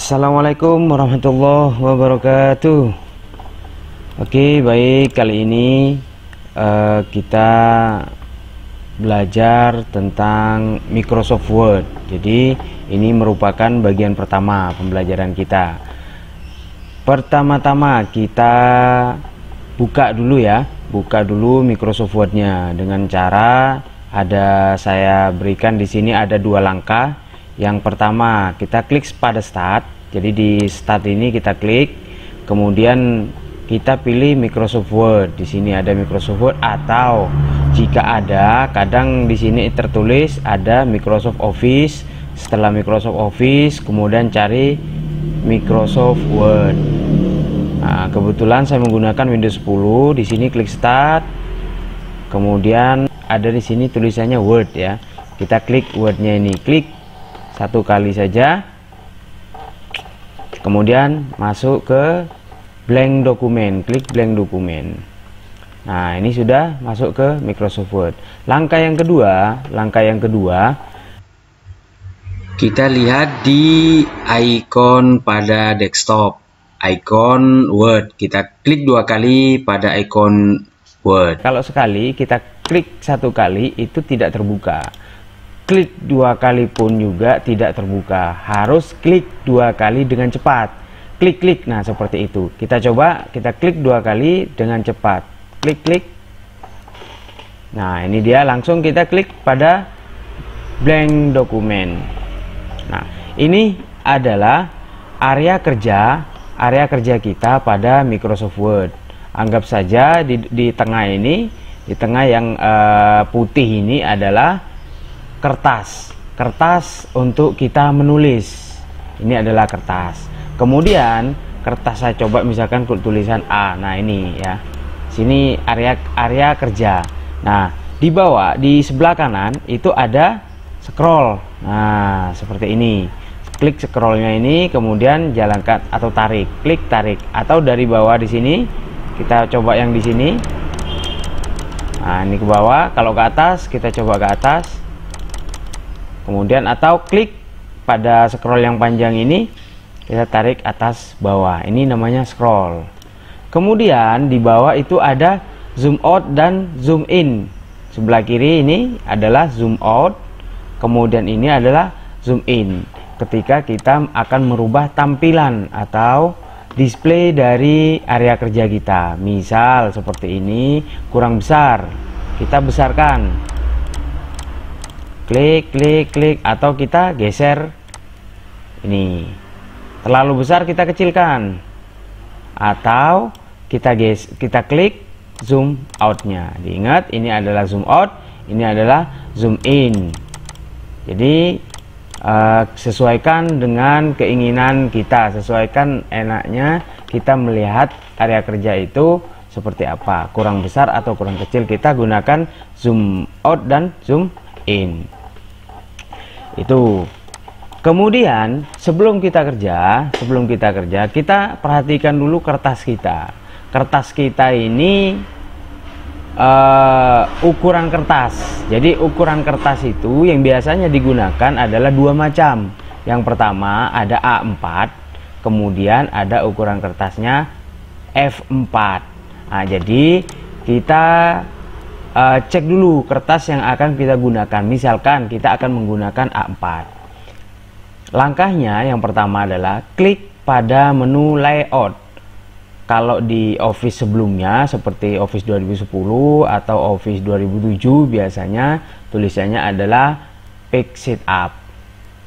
Assalamualaikum warahmatullahi wabarakatuh. Oke, baik, kali ini kita belajar tentang Microsoft Word. Jadi ini merupakan bagian pertama pembelajaran kita. Pertama-tama kita buka dulu ya, buka dulu Microsoft Word-nya dengan cara saya berikan di sini ada dua langkah. Yang pertama, kita klik pada start. Jadi di start ini kita klik, kemudian kita pilih Microsoft Word. Di sini ada Microsoft Word, atau jika ada, kadang di sini tertulis ada Microsoft Office. Setelah Microsoft Office, kemudian cari Microsoft Word. Nah, kebetulan saya menggunakan Windows 10. Di sini klik start. Kemudian ada di sini tulisannya Word ya. Kita klik Word-nya ini, klik satu kali saja, kemudian masuk ke blank dokumen, klik blank dokumen. Nah, ini sudah masuk ke Microsoft Word. Langkah yang kedua kita lihat di icon pada desktop, icon Word. Kita klik dua kali pada icon Word. Kalau sekali kita klik satu kali itu tidak terbuka. Klik dua kali pun juga tidak terbuka, harus klik dua kali dengan cepat. Klik, nah seperti itu. Kita coba, kita klik dua kali dengan cepat. Klik. Nah, ini dia, langsung kita klik pada blank dokumen. Nah, ini adalah area kerja kita pada Microsoft Word. Anggap saja di tengah ini, di tengah yang putih ini adalah kertas untuk kita menulis. Ini adalah kertas. Kemudian kertas saya coba misalkan tulisan A. Nah, ini ya, sini area kerja. Nah, di bawah di sebelah kanan itu ada scroll. Nah, seperti ini. Klik scrollnya ini, kemudian jalankan atau tarik, klik tarik, atau dari bawah di sini kita coba yang di sini. Nah, ini ke bawah. Kalau ke atas kita coba ke atas. Kemudian atau klik pada scroll yang panjang ini, kita tarik atas bawah. Ini namanya scroll. Kemudian di bawah itu ada zoom out dan zoom in. Sebelah kiri ini adalah zoom out, kemudian ini adalah zoom in. Ketika kita akan merubah tampilan atau display dari area kerja kita. Misal seperti ini, kurang besar, kita besarkan. Klik, atau kita geser. Ini terlalu besar, kita kecilkan, atau kita klik zoom outnya. Diingat, ini adalah zoom out, ini adalah zoom in. Jadi sesuaikan dengan keinginan kita, sesuaikan enaknya kita melihat area kerja itu seperti apa, kurang besar atau kurang kecil. Kita gunakan zoom out dan zoom in. Itu. Kemudian sebelum kita kerja, kita perhatikan dulu kertas kita. Kertas kita ini ukuran kertas. Jadi ukuran kertas itu yang biasanya digunakan adalah dua macam. Yang pertama ada A4, kemudian ada ukuran kertasnya F4. Nah, jadi kita cek dulu kertas yang akan kita gunakan. Misalkan kita akan menggunakan A4. Langkahnya yang pertama adalah klik pada menu layout. Kalau di Office sebelumnya seperti Office 2010 atau Office 2007 biasanya tulisannya adalah Page Setup.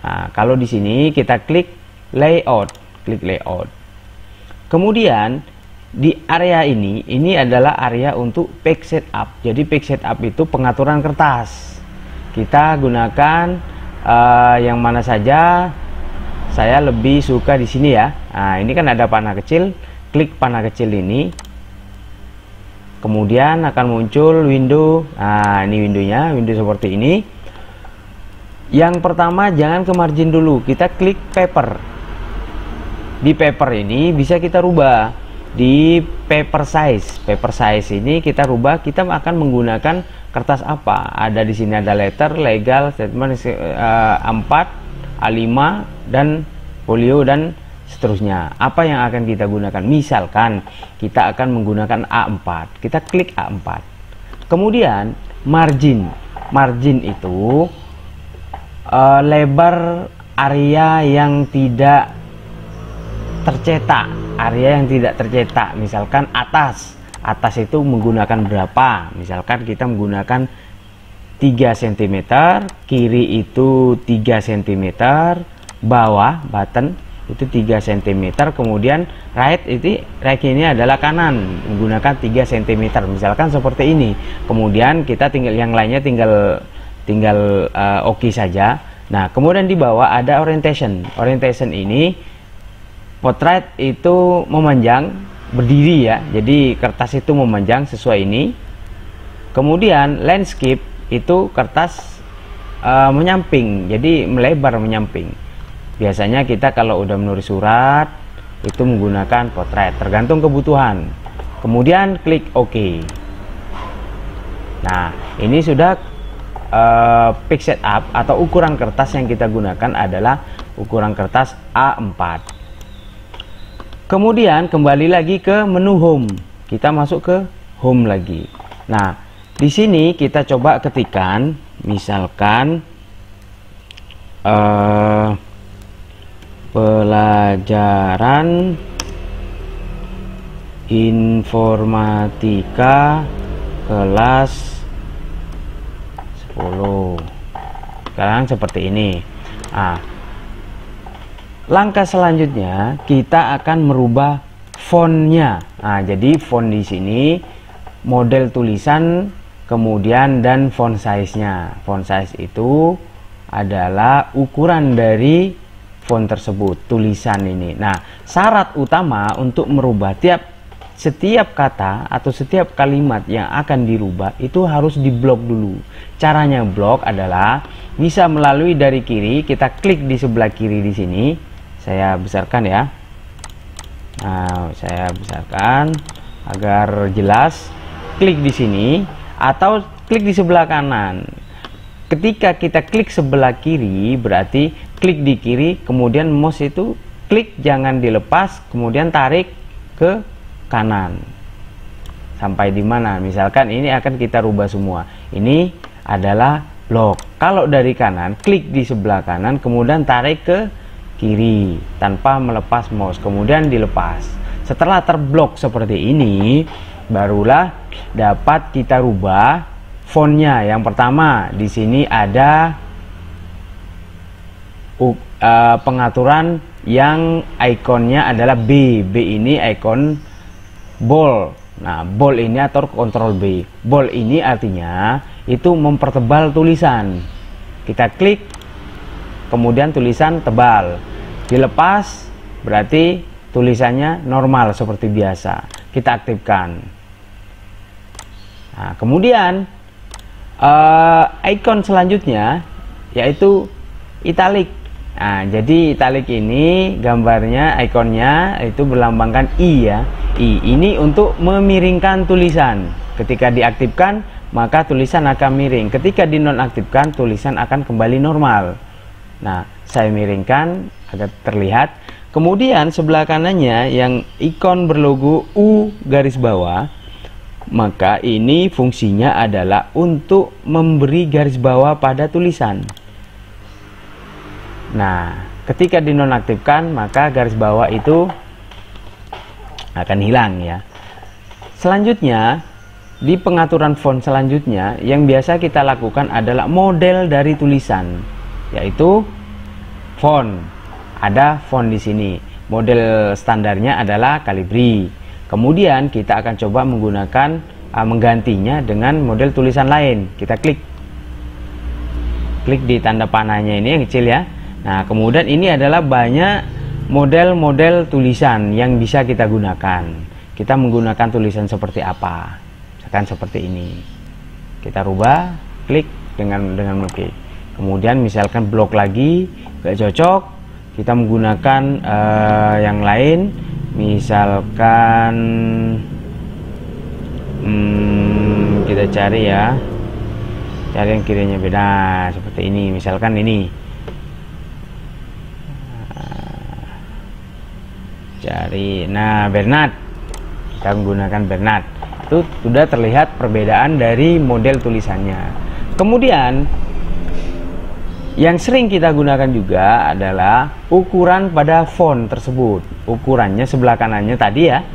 Nah, kalau di sini kita klik layout, klik layout. Kemudian di area ini adalah area untuk page setup. Jadi page setup itu pengaturan kertas. Kita gunakan yang mana saja. Saya lebih suka di sini ya. Nah, ini kan ada panah kecil. Klik panah kecil ini. Kemudian akan muncul window. Nah, ini windownya, window seperti ini. Yang pertama, jangan ke margin dulu. Kita klik paper. Di paper ini bisa kita rubah. Di paper size ini kita rubah, kita akan menggunakan kertas apa. Ada di sini ada letter, legal, statement, A4, A5 dan folio dan seterusnya. Apa yang akan kita gunakan? Misalkan kita akan menggunakan A4, kita klik A4. Kemudian margin itu lebar area yang tidak tercetak, misalkan atas itu menggunakan berapa, misalkan kita menggunakan 3 cm, kiri itu 3 cm, bawah button itu 3 cm, kemudian right ini adalah kanan menggunakan 3 cm, misalkan seperti ini. Kemudian kita tinggal yang lainnya tinggal oke saja. Nah, kemudian di bawah ada orientation ini portrait itu memanjang berdiri ya, jadi kertas itu memanjang sesuai ini. Kemudian landscape itu kertas menyamping, jadi melebar menyamping. Biasanya kita kalau udah menulis surat itu menggunakan portrait, tergantung kebutuhan. Kemudian klik OK. Nah, ini sudah page setup atau ukuran kertas yang kita gunakan adalah ukuran kertas A4. Kemudian kembali lagi ke menu home, kita masuk ke home lagi. Nah, di sini kita coba ketikkan misalkan pelajaran informatika kelas 10. Sekarang seperti ini. Nah, langkah selanjutnya kita akan merubah fontnya. Nah, jadi font di sini model tulisan, kemudian dan font size-nya. Font size itu adalah ukuran dari font tersebut, tulisan ini. Nah, syarat utama untuk merubah setiap kata atau setiap kalimat yang akan dirubah itu harus diblok dulu. Caranya blok adalah bisa melalui dari kiri, kita klik di sebelah kiri di sini. Saya besarkan ya. Nah, saya besarkan agar jelas. Klik di sini atau klik di sebelah kanan. Ketika kita klik sebelah kiri berarti klik di kiri, kemudian mouse itu klik, jangan dilepas, kemudian tarik ke kanan sampai di mana. Misalkan ini akan kita rubah semua. Ini adalah blok. Kalau dari kanan, klik di sebelah kanan, kemudian tarik ke kiri tanpa melepas mouse, kemudian dilepas. Setelah terblok seperti ini, barulah dapat kita rubah fontnya. Yang pertama di sini ada pengaturan yang ikonnya adalah B. B ini ikon bold. Nah, bold ini atau kontrol B. Bold ini artinya itu mempertebal tulisan. Kita klik, kemudian tulisan tebal. Dilepas berarti tulisannya normal seperti biasa. Kita aktifkan. Nah, kemudian ikon selanjutnya yaitu italic. Nah, jadi italic ini gambarnya, ikonnya itu berlambangkan I ya. I ini untuk memiringkan tulisan. Ketika diaktifkan maka tulisan akan miring. Ketika dinonaktifkan tulisan akan kembali normal. Nah, saya miringkan agar terlihat. Kemudian sebelah kanannya yang ikon berlogo U garis bawah, maka ini fungsinya adalah untuk memberi garis bawah pada tulisan. Nah, ketika dinonaktifkan maka garis bawah itu akan hilang ya. Selanjutnya di pengaturan font selanjutnya yang biasa kita lakukan adalah model dari tulisan, yaitu font. Ada font di sini. Model standarnya adalah Calibri. Kemudian kita akan coba menggunakan menggantinya dengan model tulisan lain. Kita klik di tanda panahnya ini yang kecil ya. Nah, kemudian ini adalah banyak model-model tulisan yang bisa kita gunakan. Kita menggunakan tulisan seperti apa? Misalkan seperti ini. Kita rubah, klik dengan OK. Kemudian misalkan blok lagi gak cocok, kita menggunakan yang lain. Misalkan kita cari ya, cari yang kirinya beda seperti ini. Misalkan ini cari, nah Bernard, kita menggunakan Bernard. Itu sudah terlihat perbedaan dari model tulisannya. Kemudian yang sering kita gunakan juga adalah ukuran pada font tersebut. Ukurannya sebelah kanannya tadi ya,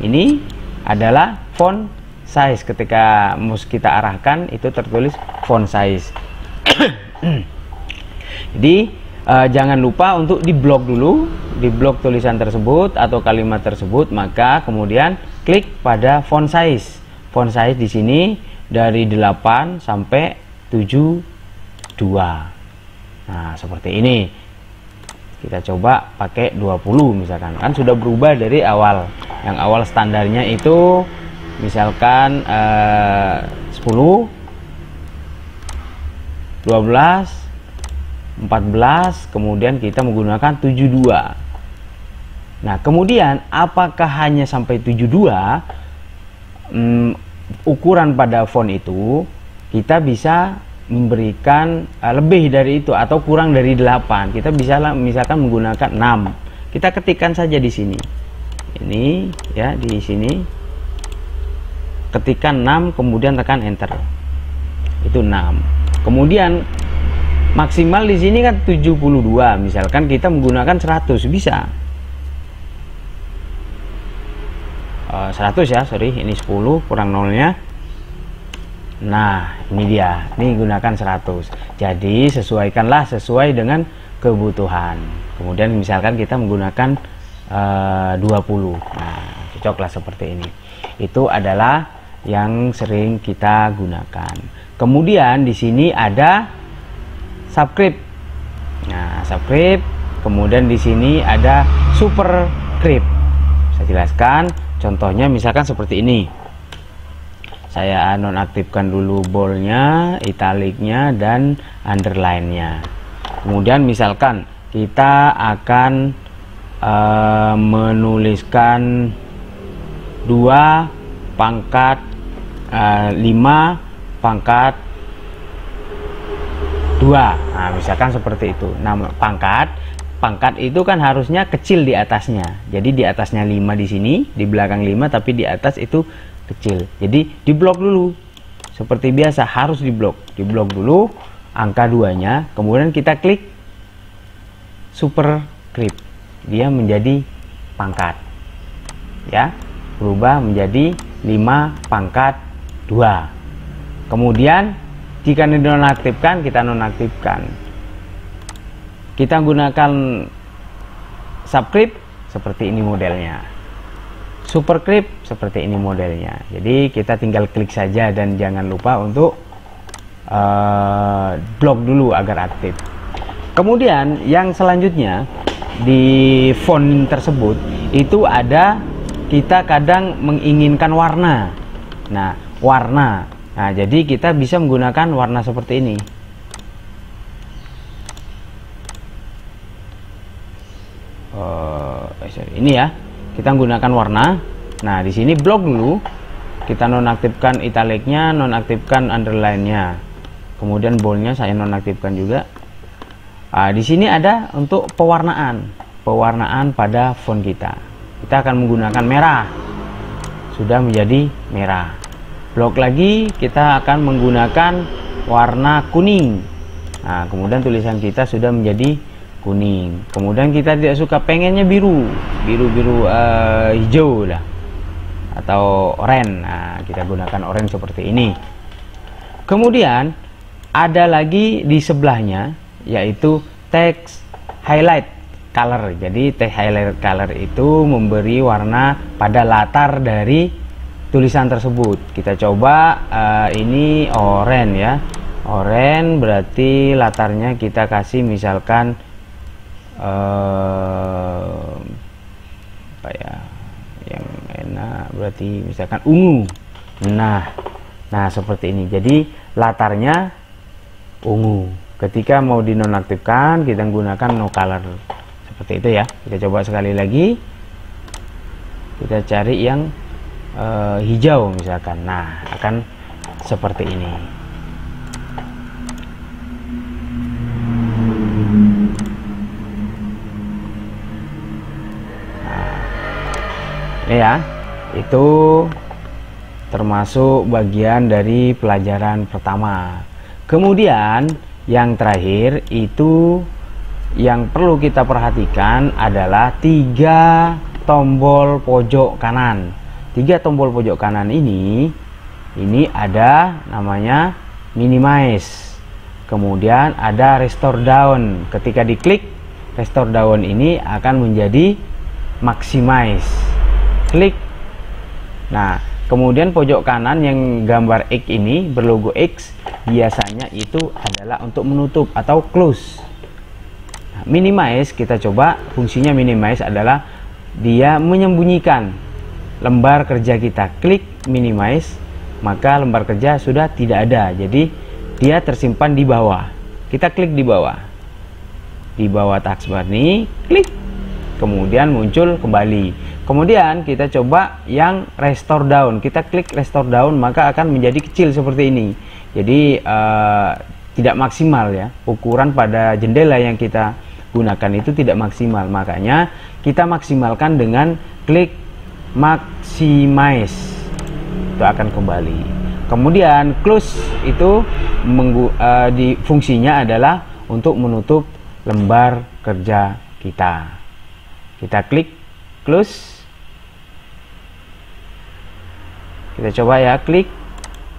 ini adalah font size. Ketika mouse kita arahkan itu tertulis font size. Jadi jangan lupa untuk diblok dulu, diblok tulisan tersebut atau kalimat tersebut, maka kemudian klik pada font size. Font size di sini dari 8 sampai 72. Nah, seperti ini. Kita coba pakai 20 misalkan. Kan sudah berubah dari awal. Yang awal standarnya itu misalkan 10, 12, 14, kemudian kita menggunakan 72. Nah, kemudian apakah hanya sampai 72 ukuran pada font itu, kita bisa memberikan lebih dari itu atau kurang dari 8. Kita bisa misalkan menggunakan 6. Kita ketikkan saja di sini. Ini ya, di sini. Ketikkan 6 kemudian tekan enter. Itu 6. Kemudian maksimal di sini kan 72. Misalkan kita menggunakan 100 bisa. 100 ya, sorry, ini 10 kurang nolnya. Nah, ini dia, ini gunakan 100. Jadi sesuaikanlah sesuai dengan kebutuhan. Kemudian misalkan kita menggunakan 20. Nah, cocoklah seperti ini. Itu adalah yang sering kita gunakan. Kemudian di sini ada subscribe. Nah, subscribe. Kemudian di sini ada superscript. Saya jelaskan. Contohnya misalkan seperti ini. Saya nonaktifkan dulu boldnya, italiknya, dan underline-nya. Kemudian misalkan kita akan menuliskan 2 pangkat 5 pangkat 2. Nah, misalkan seperti itu. Nah, pangkat itu kan harusnya kecil di atasnya. Jadi di atasnya 5 di sini, di belakang 5, tapi di atas itu kecil. Jadi diblok dulu. Seperti biasa harus diblok. Diblok dulu angka 2-nya, kemudian kita klik superscript. Dia menjadi pangkat. Ya, berubah menjadi 5 pangkat 2. Kemudian jika dinonaktifkan, kita nonaktifkan. Kita gunakan subscript seperti ini modelnya. Superscript seperti ini modelnya. Jadi kita tinggal klik saja dan jangan lupa untuk blok dulu agar aktif. Kemudian yang selanjutnya di font tersebut itu ada, kita kadang menginginkan warna. Nah, warna. Nah, jadi kita bisa menggunakan warna seperti ini. Ini ya. Kita menggunakan warna. Nah, di sini blok dulu. Kita nonaktifkan italiknya, nonaktifkan underline-nya. Kemudian boldnya saya nonaktifkan juga. Di sini ada untuk pewarnaan. Pewarnaan pada font kita. Kita akan menggunakan merah. Sudah menjadi merah. Blok lagi, kita akan menggunakan warna kuning. Nah, kemudian tulisan kita sudah menjadi kuning. Kemudian kita tidak suka, pengennya biru hijau lah, atau oranye. Nah, kita gunakan oranye seperti ini. Kemudian ada lagi di sebelahnya, yaitu text highlight color. Jadi text highlight color itu memberi warna pada latar dari tulisan tersebut. Kita coba ini oranye ya. Oranye berarti latarnya kita kasih misalkan apa ya, yang enak berarti misalkan ungu. Nah seperti ini. Jadi latarnya ungu. Ketika mau dinonaktifkan, kita menggunakan no color seperti itu ya. Kita coba sekali lagi. Kita cari yang hijau misalkan. Nah, akan seperti ini. itu termasuk bagian dari pelajaran pertama. Kemudian yang terakhir itu yang perlu kita perhatikan adalah 3 tombol pojok kanan. 3 tombol pojok kanan ini ada namanya minimize, kemudian ada restore down. Ketika diklik restore down ini akan menjadi maximize. Klik. Nah, kemudian pojok kanan yang gambar X ini berlogo X biasanya itu adalah untuk menutup atau close. Nah, minimize kita coba, fungsinya minimize adalah dia menyembunyikan lembar kerja kita. Klik minimize, maka lembar kerja sudah tidak ada, jadi dia tersimpan di bawah. Kita klik di bawah taskbar ini, klik, kemudian muncul kembali. Kemudian kita coba yang restore down. Kita klik restore down, maka akan menjadi kecil seperti ini. Jadi tidak maksimal ya, ukuran pada jendela yang kita gunakan itu tidak maksimal. Makanya kita maksimalkan dengan klik maximize, itu akan kembali. Kemudian close itu di fungsinya adalah untuk menutup lembar kerja kita. Kita klik close. Kita coba ya, klik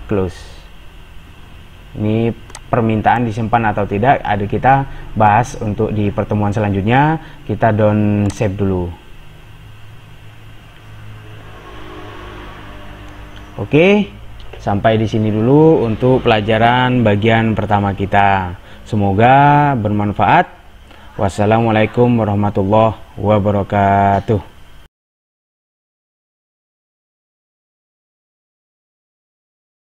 close. Ini permintaan disimpan atau tidak, ada kita bahas untuk di pertemuan selanjutnya. Kita down save dulu. Oke, sampai di sini dulu untuk pelajaran bagian pertama kita. Semoga bermanfaat. Wassalamualaikum warahmatullahi wabarakatuh.